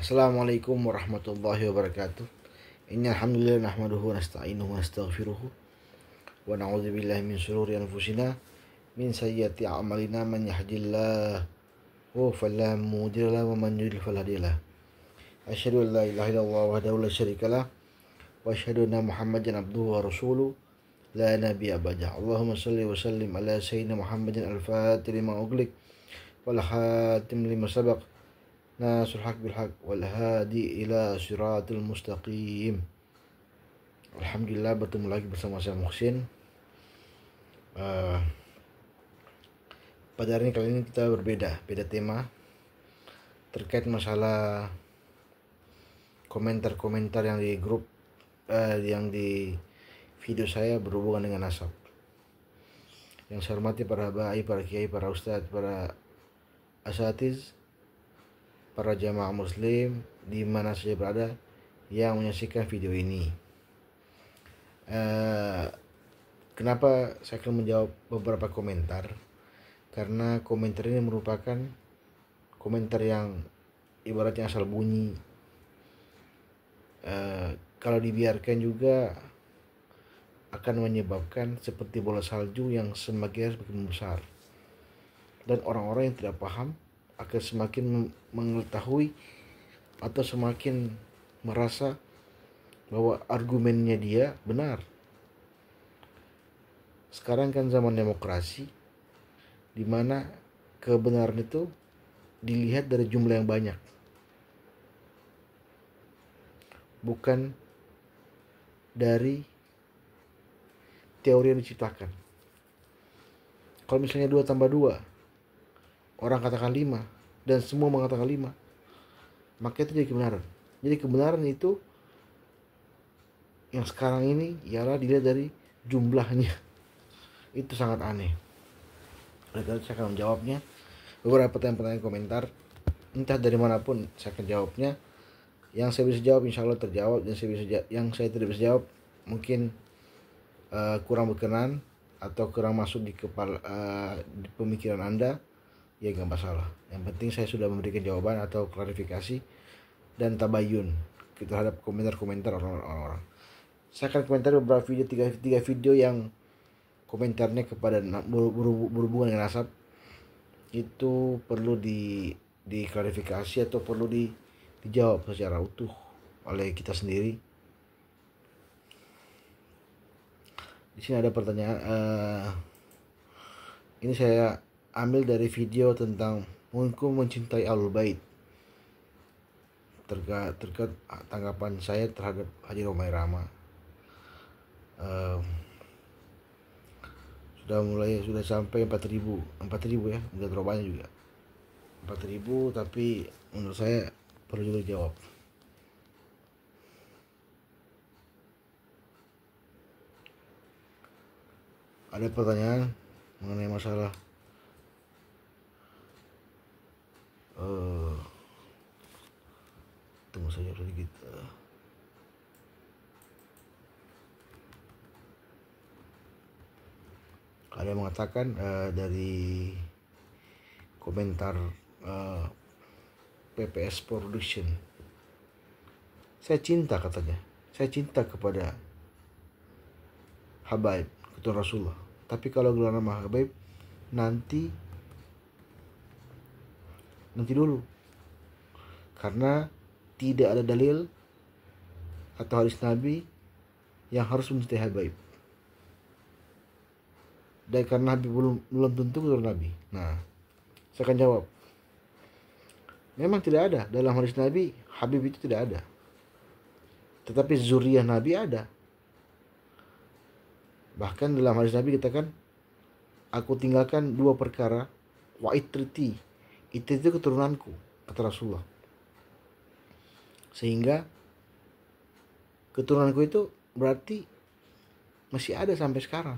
Assalamualaikum warahmatullahi wabarakatuh. Innal hamdalillah nahmaduhu wa nasta'inuhu wa nastaghfiruh wa na'udzu billahi min shururi anfusina min sayyiati a'malina man yahdihillahu fala mudilla lahu wa man yudlil fala hadiya lahu. Asyhadu an la ilaha illallah wahdahu la syarika lah wa asyhadu anna Muhammadan abduhu wa rasuluh la nabiyya ba'dah. Allahumma shalli wa sallim ala sayyidina Muhammadin al-fatih lima ughliq wal khatim lima sabaq nasrul haq bil haq wal hadi ila siratul mustaqim. Alhamdulillah bertemu lagi bersama saya Muhsin. Pada hari ini kali ini kita beda tema terkait masalah komentar-komentar yang di grup yang di video saya berhubungan dengan nasab. Yang saya hormati para bayi, para kiai, para ustadz, para asatiz, para jamaah muslim di mana saja berada yang menyaksikan video ini. Kenapa saya akan menjawab beberapa komentar? Karena komentar ini merupakan komentar yang ibaratnya asal bunyi. Kalau dibiarkan juga akan menyebabkan seperti bola salju yang semakin besar, dan orang-orang yang tidak paham akan semakin mengetahui atau semakin merasa bahwa argumennya dia benar. Sekarang kan zaman demokrasi, di mana kebenaran itu dilihat dari jumlah yang banyak, bukan dari teori yang diciptakan. Kalau misalnya 2 tambah 2 orang katakan 5 dan semua mengatakan 5, maka itu jadi kebenaran. Jadi kebenaran itu yang sekarang ini ialah dilihat dari jumlahnya. Itu sangat aneh. Oleh karena saya akan menjawabnya. Beberapa pertanyaan komentar, entah dari manapun saya akan jawabnya. Yang saya bisa jawab insya Allah terjawab, dan yang saya tidak bisa jawab mungkin kurang berkenan atau kurang masuk di kepala di pemikiran Anda, ya gak masalah. Yang penting saya sudah memberikan jawaban atau klarifikasi dan tabayun terhadap komentar-komentar orang-orang. Saya akan komentar beberapa video, tiga video yang komentarnya kepada berhubungan dengan nasab itu perlu diklarifikasi atau perlu dijawab secara utuh oleh kita sendiri. Di sini ada pertanyaan. Ini saya ambil dari video tentang mengaku mencintai Ahlul Bait, terkait tanggapan saya terhadap Haji Romai Rama. Sudah sampai 4.000 ya, udah terlalu banyak juga 4.000, tapi menurut saya perlu juga dijawab. Ada pertanyaan mengenai masalah tunggu saja sedikit. Ada yang mengatakan dari komentar PPS Production, saya cinta katanya, saya cinta kepada Habaib ketua Rasulullah, tapi kalau gelar nama Habaib nanti dulu, karena tidak ada dalil atau hadis Nabi yang harus mencintai Habaib, dan karena Habib belum tentu keturunan Nabi. Nah, saya akan jawab, memang tidak ada dalam hadis Nabi Habib itu tidak ada, tetapi zuriyah Nabi ada. Bahkan dalam hadis Nabi katakan, aku tinggalkan 2 perkara, wa itriti, itu keturunanku, kata Rasulullah. Sehingga keturunanku itu berarti masih ada sampai sekarang,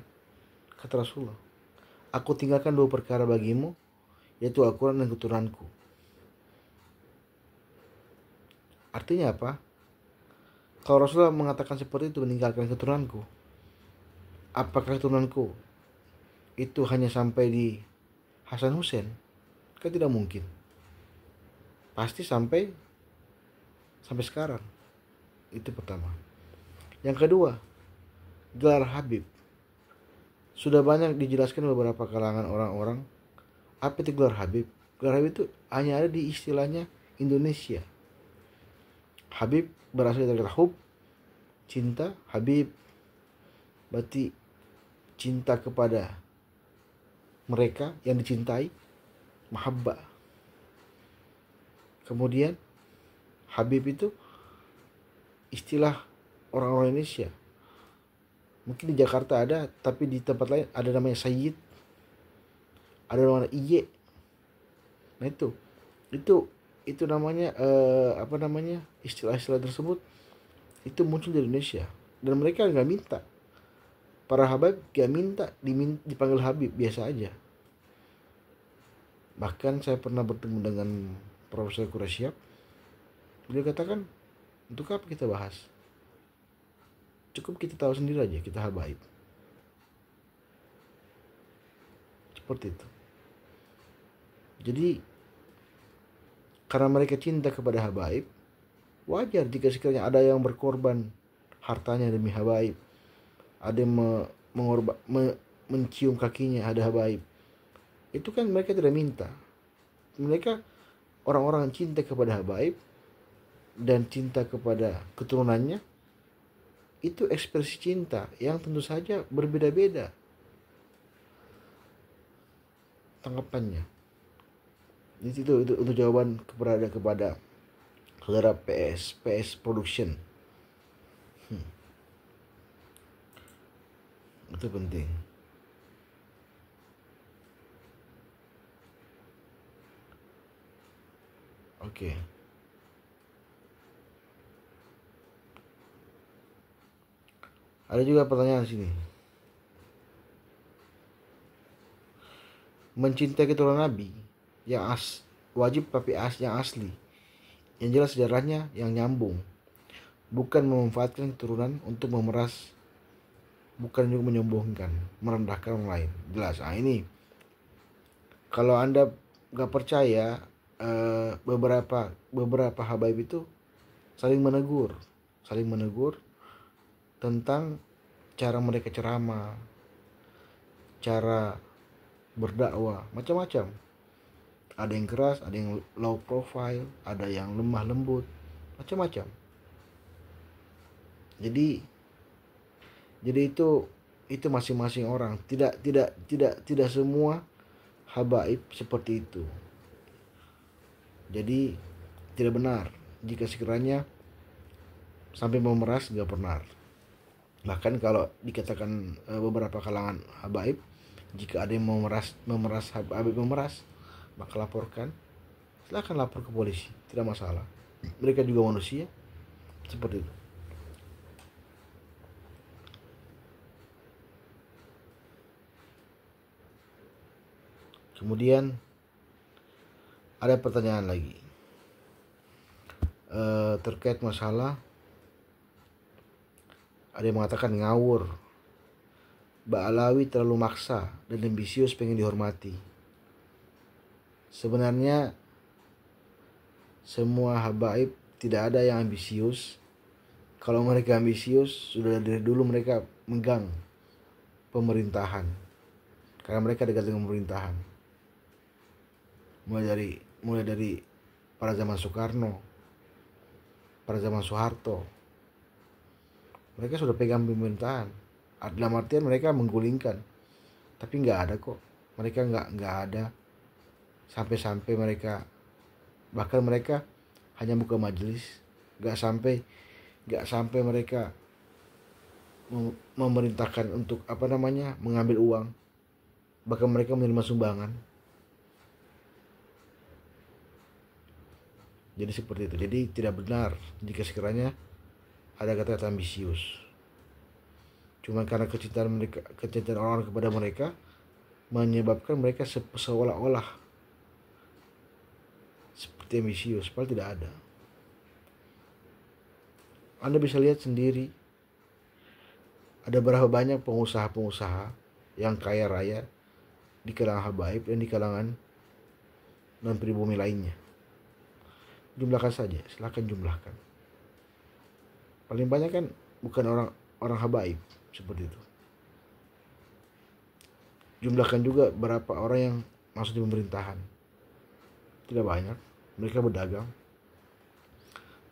kata Rasulullah. Aku tinggalkan 2 perkara bagimu, yaitu Al-Quran dan keturunanku. Artinya apa? Kalau Rasulullah mengatakan seperti itu, meninggalkan keturunanku, apakah keturunanku itu hanya sampai di Hasan Hussein? Kan tidak mungkin. Pasti sampai sampai sekarang. Itu pertama. Yang kedua, gelar Habib. Sudah banyak dijelaskan beberapa kalangan orang-orang apa itu gelar Habib. Gelar Habib itu hanya ada di istilahnya Indonesia. Habib berasal dari kata hub, cinta. Habib berarti cinta kepada mereka yang dicintai, mahabbah. Kemudian Habib itu istilah orang-orang Indonesia. Mungkin di Jakarta ada, tapi di tempat lain ada namanya Sayyid, ada namanya Iye. Nah itu namanya istilah-istilah tersebut itu muncul di Indonesia, dan mereka nggak minta. Para Habib gak minta dipanggil Habib, biasa aja. Bahkan saya pernah bertemu dengan Profesor Quraisyab. Beliau katakan, untuk apa kita bahas? Cukup kita tahu sendiri aja kita Habaib. Seperti itu. Jadi karena mereka cinta kepada Habaib, wajar jika sekiranya ada yang berkorban hartanya demi Habaib, ada yang mencium kakinya ada Habaib. Itu kan mereka tidak minta. Mereka orang-orang cinta kepada Habaib dan cinta kepada keturunannya. Itu ekspresi cinta yang tentu saja berbeda-beda tanggapannya. Itu untuk jawaban kepada saudara PS Production. Itu penting. Oke. Ada juga pertanyaan sini. Mencintai keturunan Nabi yang wajib tapi yang asli. Yang jelas sejarahnya yang nyambung. Bukan memanfaatkan keturunan untuk memeras, bukan juga menyombongkan, merendahkan orang lain. Jelas. Nah ini, kalau Anda gak percaya, beberapa Habaib itu saling menegur tentang cara mereka ceramah, cara berdakwah, macam-macam. Ada yang keras, ada yang low profile, ada yang lemah lembut, macam-macam. Jadi itu masing-masing orang. Tidak semua Habaib seperti itu. Jadi tidak benar jika sekiranya sampai memeras, gak benar. Bahkan kalau dikatakan beberapa kalangan Habaib, jika ada yang memeras Habib maka laporkan. Silakan lapor ke polisi, tidak masalah. Mereka juga manusia, seperti itu. Kemudian ada pertanyaan lagi terkait masalah, ada yang mengatakan ngawur, Mbak Alawi terlalu maksa dan ambisius pengen dihormati. Sebenarnya semua Habaib tidak ada yang ambisius. Kalau mereka ambisius, sudah dari dulu mereka megang pemerintahan, karena mereka dekat dengan pemerintahan. Mulai dari pada zaman Soekarno, pada zaman Soeharto, mereka sudah pegang pemerintahan. Dalam artian mereka menggulingkan, tapi nggak ada kok. Mereka nggak ada sampai mereka, bahkan mereka hanya buka majelis, nggak sampai mereka memerintahkan untuk mengambil uang, bahkan mereka menerima sumbangan. Jadi seperti itu. Jadi tidak benar jika sekiranya ada kata-kata ambisius. Cuma karena kecintaan orang kepada mereka menyebabkan mereka seolah-olah seperti ambisius, padahal tidak ada. Anda bisa lihat sendiri, ada berapa banyak pengusaha-pengusaha yang kaya raya di kalangan Habaib dan di kalangan non pribumi lainnya. Jumlahkan saja, silakan jumlahkan. Paling banyak kan bukan orang habaib seperti itu. Jumlahkan juga berapa orang yang masuk di pemerintahan. Tidak banyak, mereka berdagang.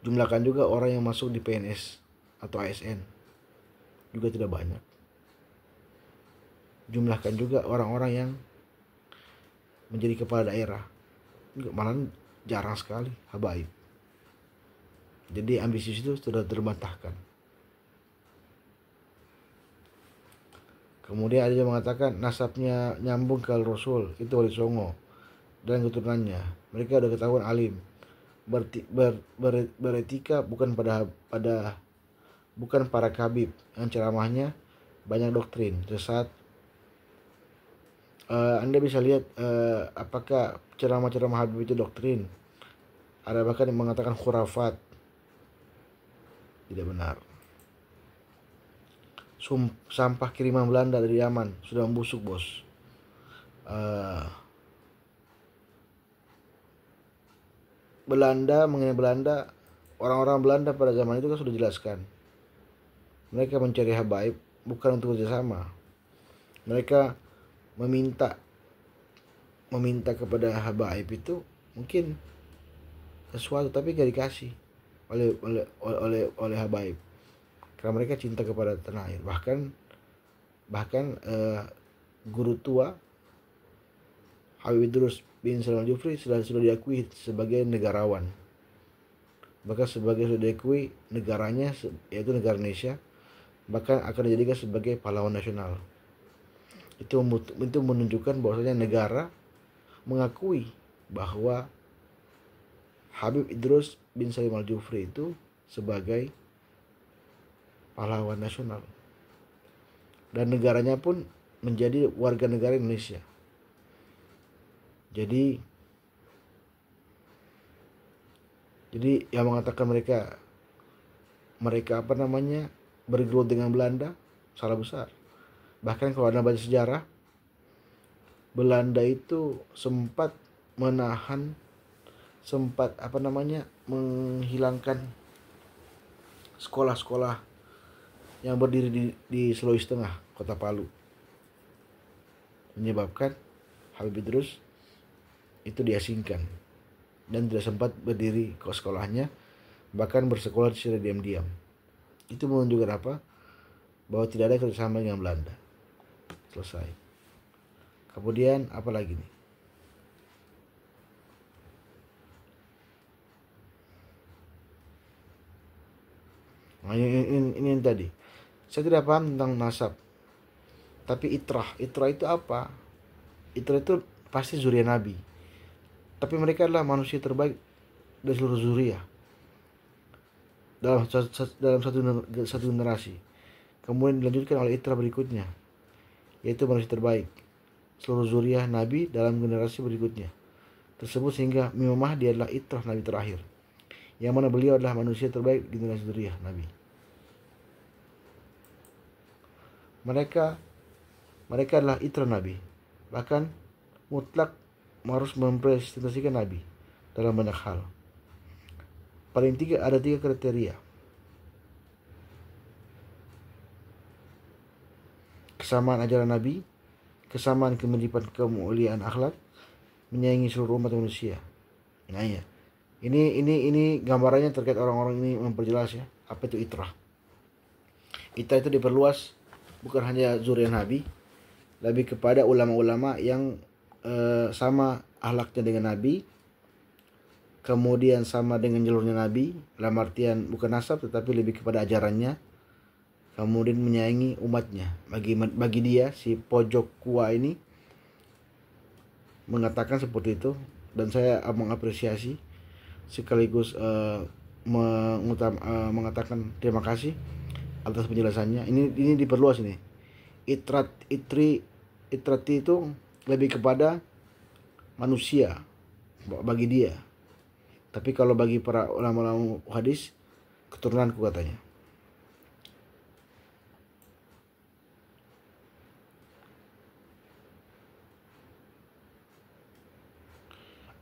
Jumlahkan juga orang yang masuk di PNS atau ASN, juga tidak banyak. Jumlahkan juga orang-orang yang menjadi kepala daerah, juga malah jarang sekali habaib. Jadi ambisius itu sudah terbantahkan. Kemudian ada yang mengatakan nasabnya nyambung ke Rasul, itu Wali Songo dan keturunannya. Mereka udah ketahuan alim, beretika bukan bukan para kabib yang ceramahnya banyak doktrin sesat. Anda bisa lihat apakah ceramah-ceramah Habib itu doktrin. Ada bahkan yang mengatakan khurafat. Tidak benar. Sampah kiriman Belanda dari Yaman sudah membusuk, bos. Mengenai Belanda, orang-orang Belanda pada zaman itu kan sudah jelaskan. Mereka mencari habaib bukan untuk kerjasama. Mereka meminta kepada habaib itu mungkin sesuatu, tapi gak dikasih oleh habaib, karena mereka cinta kepada tanah air. Bahkan guru tua Habib Idrus bin Salim Al-Jufri sudah diakui sebagai negarawan, bahkan sudah diakui negaranya, yaitu negara Indonesia, bahkan akan dijadikan sebagai pahlawan nasional. Itu menunjukkan bahwasanya negara mengakui bahwa Habib Idrus bin Salim Al-Jufri itu sebagai pahlawan nasional, dan negaranya pun menjadi warga negara Indonesia. Jadi yang mengatakan mereka bergelut dengan Belanda, salah besar. Bahkan kalau Anda baca sejarah, Belanda itu sempat menghilangkan sekolah-sekolah yang berdiri di Sulawesi Tengah, Kota Palu, menyebabkan Habib Idrus itu diasingkan dan tidak sempat berdiri ke sekolahnya, bahkan bersekolah secara diam-diam. Itu menunjukkan apa? Bahwa tidak ada kerjasama dengan Belanda. Selesai. Kemudian apa lagi nih? Nah, ini yang tadi. Saya tidak paham tentang nasab. Tapi itrah itu apa? Itrah itu pasti zuriat Nabi. Tapi mereka adalah manusia terbaik dari seluruh zuriat dalam satu generasi. Kemudian dilanjutkan oleh itrah berikutnya, yaitu manusia terbaik seluruh zuriat Nabi dalam generasi berikutnya tersebut, sehingga Imam Mahdi adalah itrah Nabi terakhir, yang mana beliau adalah manusia terbaik generasi zuriat Nabi. Mereka adalah itrah Nabi, bahkan mutlak harus mempresentasikan Nabi dalam banyak hal. Ada tiga kriteria: kesamaan ajaran Nabi, kesamaan kemuliaan akhlak, menyayangi seluruh umat manusia. Nah ya, ini gambarannya terkait orang-orang ini memperjelas ya apa itu itrah. Itrah itu diperluas bukan hanya zuriat Nabi, lebih kepada ulama-ulama yang sama akhlaknya dengan Nabi, kemudian sama dengan jalurnya Nabi, dalam artian bukan nasab tetapi lebih kepada ajarannya, kemudian menyayangi umatnya. Bagi dia, si pojok kuah ini mengatakan seperti itu, dan saya mengapresiasi sekaligus mengatakan terima kasih atas penjelasannya. Ini diperluas ini. Itrati itu lebih kepada manusia bagi dia. Tapi kalau bagi para ulama-ulama hadis, keturunanku katanya.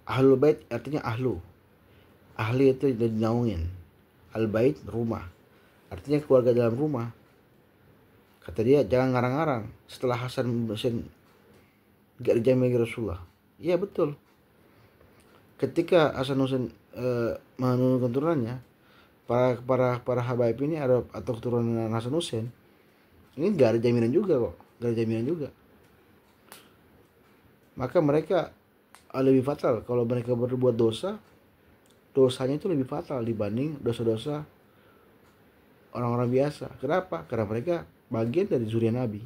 Ahlul bait artinya ahlu. Ahli itu dinaungin. Al bait rumah. artinya keluarga dalam rumah. Kata dia, jangan ngarang-ngarang setelah Hasan Husain gak dijamin Rasulullah. Iya betul, ketika Hasan Husain menurunkan keturunannya, para habaib ini ada atau keturunan Hasan Husain ini gak ada jaminan juga kok, gak ada jaminan juga. Maka mereka lebih fatal kalau mereka berbuat dosa, dosanya itu lebih fatal dibanding dosa-dosa orang-orang biasa. Kenapa? Karena mereka bagian dari zuriat Nabi.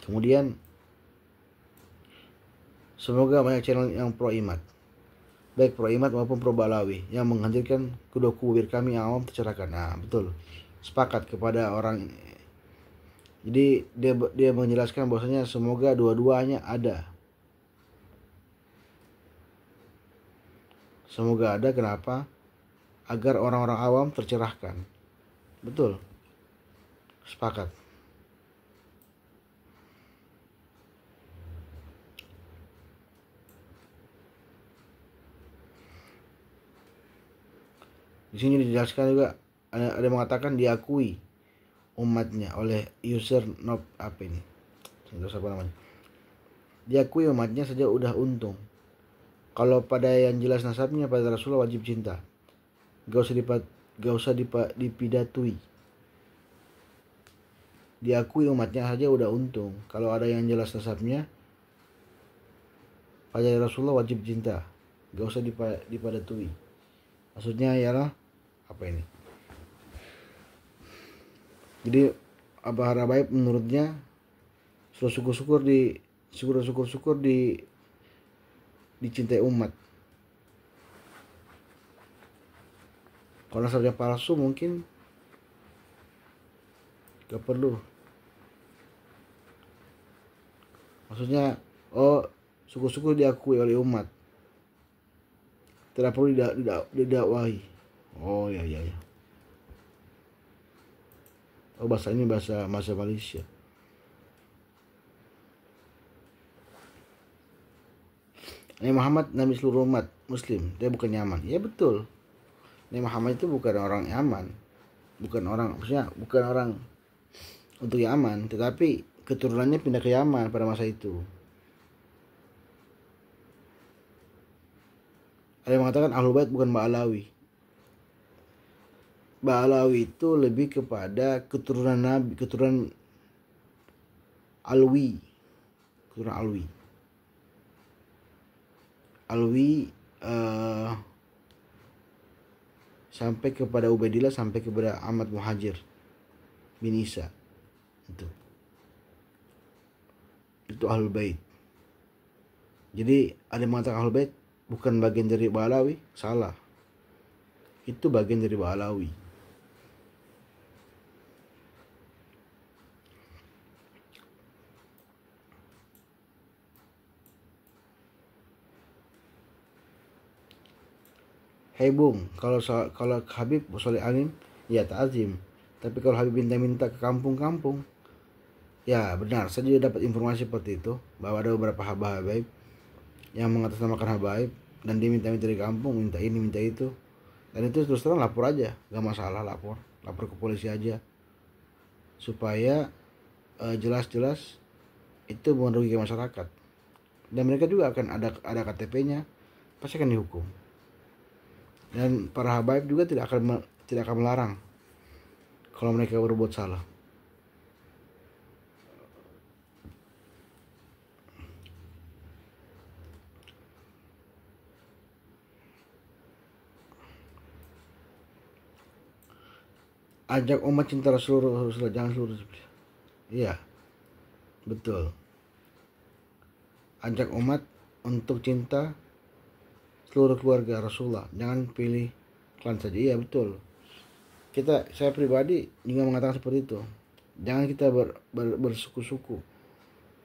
Kemudian semoga banyak channel yang pro imat, baik pro imat maupun pro balawi, yang menghadirkan kedua kubu biar kami yang awam tercerahkan. Nah betul, sepakat kepada orang. Jadi dia menjelaskan bahwasanya semoga dua-duanya ada. Semoga ada, kenapa? Agar orang-orang awam tercerahkan. Betul, sepakat. Di sini dijelaskan juga, ada yang mengatakan diakui umatnya oleh user nob apa ini? Apa namanya? Diakui umatnya saja udah untung. Kalau pada yang jelas nasabnya pada Rasulullah wajib cinta. Gak usah dipidatui. Diakui umatnya saja udah untung. Kalau ada yang jelas nasabnya pada Rasulullah wajib cinta. Gak usah dipadatui. Maksudnya ialah apa ini? Jadi Abah Rabaib menurutnya syukur-syukur dicintai umat. Kalau nasabnya palsu mungkin gak perlu. Maksudnya, syukur-syukur diakui oleh umat, tidak perlu didakwahi. Oh ya. Oh bahasa ini bahasa Malaysia. Nabi Muhammad Nabi seluruh umat muslim, dia bukan Yaman. Ya betul, Nabi Muhammad itu bukan orang Yaman, maksudnya bukan orang untuk Yaman, tetapi keturunannya pindah ke Yaman pada masa itu. Ada yang mengatakan Ahlul Bait bukan Ba'alawi. Ba'alawi itu lebih kepada keturunan Nabi, keturunan Alwi. Sampai kepada Ubaidillah, sampai kepada Ahmad Muhajir bin Isa. Itu Ahlul Bait. Jadi ada yang mengatakan Ahlul Bait bukan bagian dari Ba'alawi, salah. Itu bagian dari Ba'alawi. Hei Bung, kalau Habib Soleh Alim ya ta'zim. Tapi kalau Habib minta ke kampung-kampung, ya benar, saya juga dapat informasi seperti itu, bahwa ada beberapa habaib yang mengatasnamakan habaib dan dia minta dari kampung, minta ini minta itu, dan itu terus terang lapor aja, gak masalah, lapor ke polisi aja, supaya jelas-jelas itu merugikan masyarakat, dan mereka juga akan ada KTP-nya, pasti akan dihukum. Dan para habaib juga tidak akan melarang kalau mereka berbuat salah. Ajak umat cinta Rasulullah, jangan seluruh. Iya, betul. Ajak umat untuk cinta seluruh keluarga Rasulullah, jangan pilih klan saja. Iya betul. Saya pribadi juga mengatakan seperti itu. Jangan kita bersuku-suku,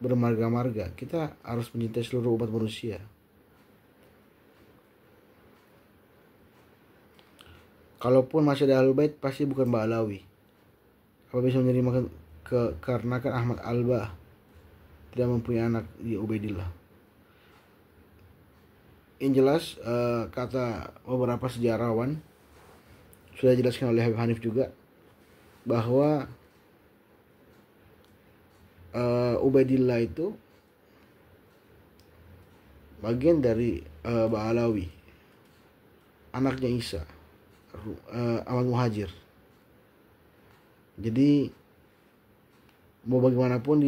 bermarga-marga. Kita harus mencintai seluruh umat manusia. Kalaupun masih ada Ahlul Bait, pasti bukan Ba'alawi. Apa bisa menerima karena kan Ahmad Alba tidak mempunyai anak di Ubaidillah. Yang jelas kata beberapa sejarawan, sudah dijelaskan oleh Habib Hanif juga, bahwa Ubaidillah itu bagian dari Ba'alawi, anaknya Isa, Ahmad Muhajir. Jadi mau bagaimanapun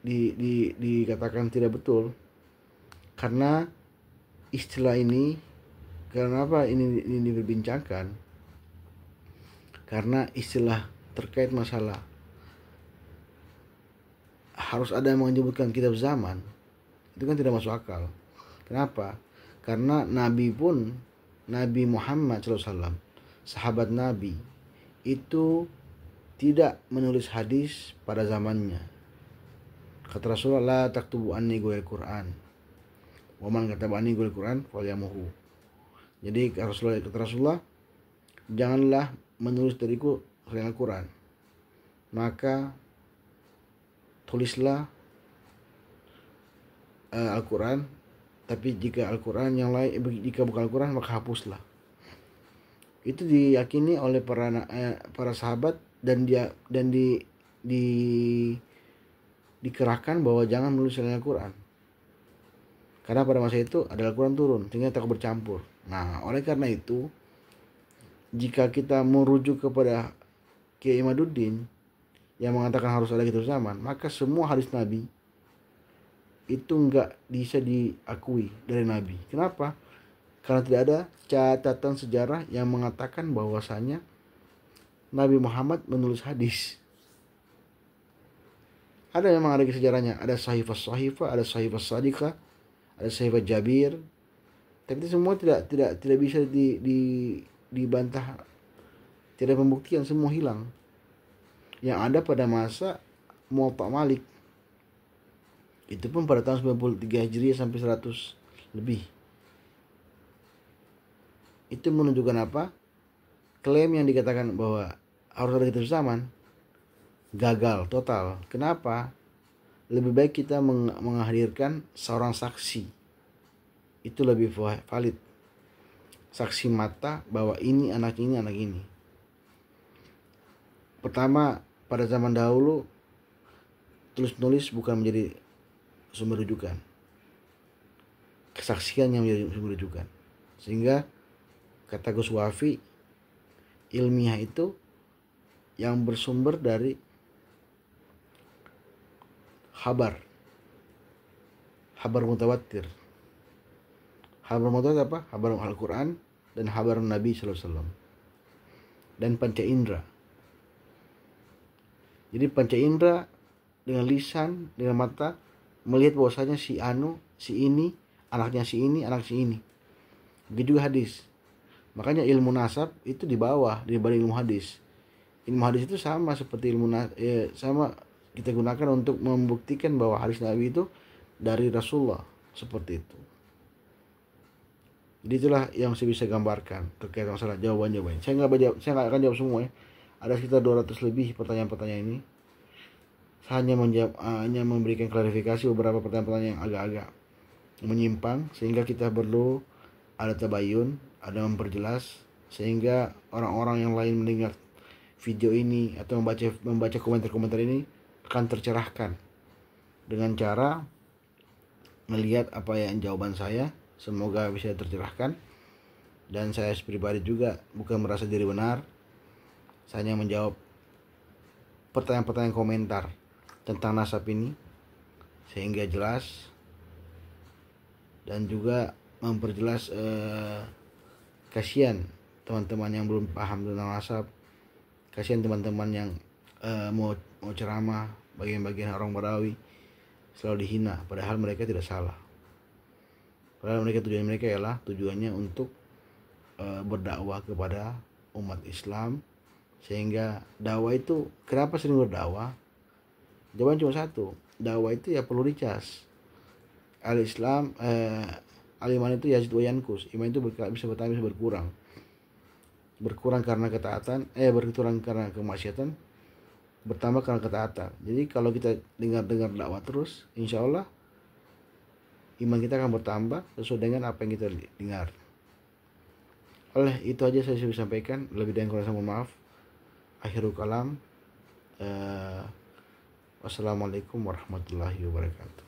dikatakan tidak betul, karena istilah ini, kenapa ini diperbincangkan? Karena istilah terkait masalah harus ada yang menyebutkan kitab zaman, itu kan tidak masuk akal. Kenapa? Karena Nabi pun, Nabi Muhammad SAW, sahabat Nabi, itu tidak menulis hadis pada zamannya. Kata Rasulullah, la taktubu anni ghairil Qur'an, wa man kataba anni ghairil Qur'an falyamuhu. Jadi kata Rasulullah, janganlah menulis dariku selain Al-Quran, maka tulislah Al-Quran, tapi jika Al-Quran yang lain, jika bukan Al-Quran maka hapuslah. Itu diyakini oleh para sahabat, dan dikerahkan bahwa jangan menulis selain Al-Quran, karena pada masa itu ada Al-Quran turun sehingga takut bercampur. Nah, oleh karena itu, jika kita merujuk kepada Kiai Imaduddin yang mengatakan harus ada kitab zaman, maka semua hadis Nabi itu enggak bisa diakui dari Nabi. Kenapa? Karena tidak ada catatan sejarah yang mengatakan bahwasanya Nabi Muhammad menulis hadis. Ada memang ada sejarahnya, ada sahifah, ada sahifah Sadiqah, ada sahifah Jabir, tapi itu semua tidak bisa dibantah, tidak pembuktian, semua hilang. Yang ada pada masa Muwatta Malik, itu pun pada tahun 93 Hijriah sampai 100 lebih. Itu menunjukkan apa? Klaim yang dikatakan bahwa harus ada kitab zaman gagal total. Kenapa? Lebih baik kita menghadirkan seorang saksi, itu lebih valid, saksi mata bahwa ini anak ini. Pertama, pada zaman dahulu tulis nulis bukan menjadi sumber rujukan, kesaksian yang menjadi sumber rujukan. Sehingga kata Gus Wafi, ilmiah itu yang bersumber dari khabar mutawatir. Khabar mutawatir apa? Khabar Al-Quran dan khabar Nabi SAW, dan panca indera. Jadi panca indera dengan lisan, dengan mata melihat bahwasanya si anu, si ini, anaknya si ini, anak si ini. Begitu juga hadis. Makanya ilmu nasab itu di bawah dibanding ilmu hadis. Ilmu hadis itu sama seperti sama kita gunakan untuk membuktikan bahwa hadis Nabi itu dari Rasulullah, seperti itu. Jadi itulah yang saya bisa gambarkan terkait masalah jawaban-jawabannya. Saya nggak akan jawab semua ya. Ada sekitar 200 lebih pertanyaan-pertanyaan ini. Saya hanya memberikan klarifikasi beberapa pertanyaan-pertanyaan yang agak-agak menyimpang, sehingga kita perlu ada tabayun, ada memperjelas, sehingga orang-orang yang lain mendengar video ini atau membaca komentar-komentar ini akan tercerahkan dengan cara melihat apa yang jawaban saya. Semoga bisa tercerahkan. Dan saya pribadi juga bukan merasa diri benar, saya hanya menjawab pertanyaan-pertanyaan komentar tentang nasab ini sehingga jelas, dan juga memperjelas kasihan teman-teman yang belum paham tentang nasab, kasihan teman-teman yang mau ceramah, bagian-bagian orang Barawi selalu dihina, padahal mereka tidak salah. Padahal tujuan mereka ialah tujuannya untuk berdakwah kepada umat Islam. Sehingga dakwah itu, kenapa sering berdakwah? Jawaban cuma satu, dakwah itu ya perlu dicas. Al-Islam, al-iman itu yazid wa yankus, iman itu bisa bertambah, bisa berkurang karena ketaatan, berkurang karena kemaksiatan, bertambah karena ketaatan. Jadi kalau kita dengar dakwah terus, insya Allah iman kita akan bertambah sesuai dengan apa yang kita dengar. Oleh itu aja saya sudah sampaikan, lebih dari kurang mohon maaf. Akhirul kalam. Wassalamualaikum warahmatullahi wabarakatuh.